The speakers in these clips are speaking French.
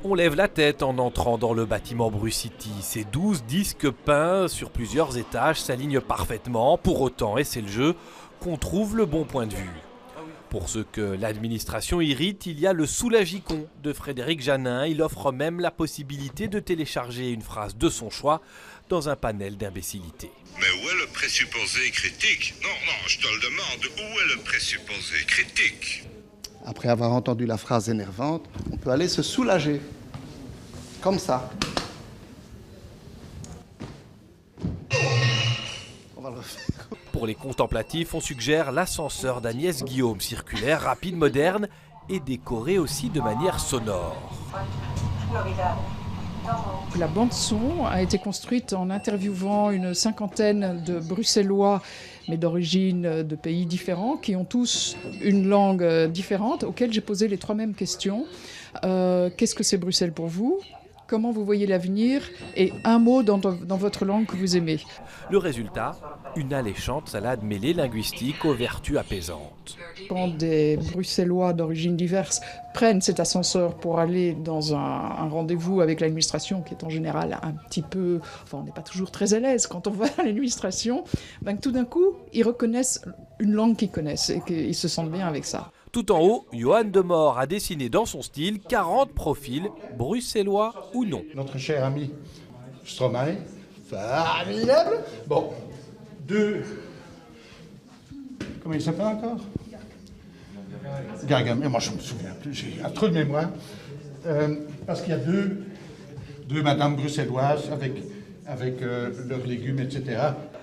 On lève la tête en entrant dans le bâtiment BruCity. Ces 12 disques peints sur plusieurs étages s'alignent parfaitement. Pour autant, et c'est le jeu, qu'on trouve le bon point de vue. Pour ceux que l'administration irrite, il y a le soulagicon de Frédéric Janin. Il offre même la possibilité de télécharger une phrase de son choix dans un panel d'imbécilité. Mais où est le présupposé critique? Non, je te le demande, où est le présupposé critique? Après avoir entendu la phrase énervante, on peut aller se soulager. Comme ça. On va le refaire. Pour les contemplatifs, on suggère l'ascenseur d'Agnès Guillaume, circulaire, rapide, moderne et décoré aussi de manière sonore. La bande-son a été construite en interviewant une cinquantaine de Bruxellois, mais d'origine de pays différents, qui ont tous une langue différente, auxquels j'ai posé les trois mêmes questions. Qu'est-ce que c'est Bruxelles pour vous ? Comment vous voyez l'avenir ? Et un mot dans votre langue que vous aimez. Le résultat, une alléchante salade mêlée linguistique aux vertus apaisantes. Quand des Bruxellois d'origine diverse prennent cet ascenseur pour aller dans un rendez-vous avec l'administration, qui est en général un petit peu... Enfin, on n'est pas toujours très à l'aise quand on va à l'administration, tout d'un coup, ils reconnaissent une langue qu'ils connaissent et qu'ils se sentent bien avec ça. Tout en haut, Johan Demort a dessiné dans son style 40 profils, bruxellois ou non. Notre cher ami Stromae, formidable. Bon, deux... Comment il s'appelle encore? Gargam. Mais moi, je me souviens plus, j'ai un trou de mémoire. Parce qu'il y a deux madames bruxelloises avec leurs légumes, etc.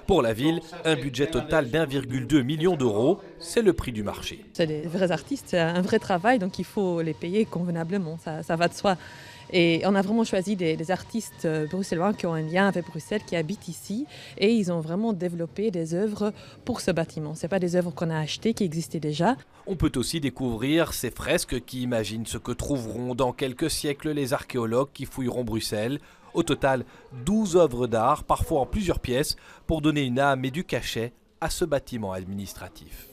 Pour la ville, un budget total d'1,2 million d'euros, c'est le prix du marché. C'est des vrais artistes, c'est un vrai travail, donc il faut les payer convenablement, ça va de soi. Et on a vraiment choisi des artistes bruxellois qui ont un lien avec Bruxelles, qui habitent ici, et ils ont vraiment développé des œuvres pour ce bâtiment. Ce n'est pas des œuvres qu'on a achetées, qui existaient déjà. On peut aussi découvrir ces fresques qui imaginent ce que trouveront dans quelques siècles les archéologues qui fouilleront Bruxelles. Au total, 12 œuvres d'art, parfois en plusieurs pièces, pour donner une âme et du cachet à ce bâtiment administratif.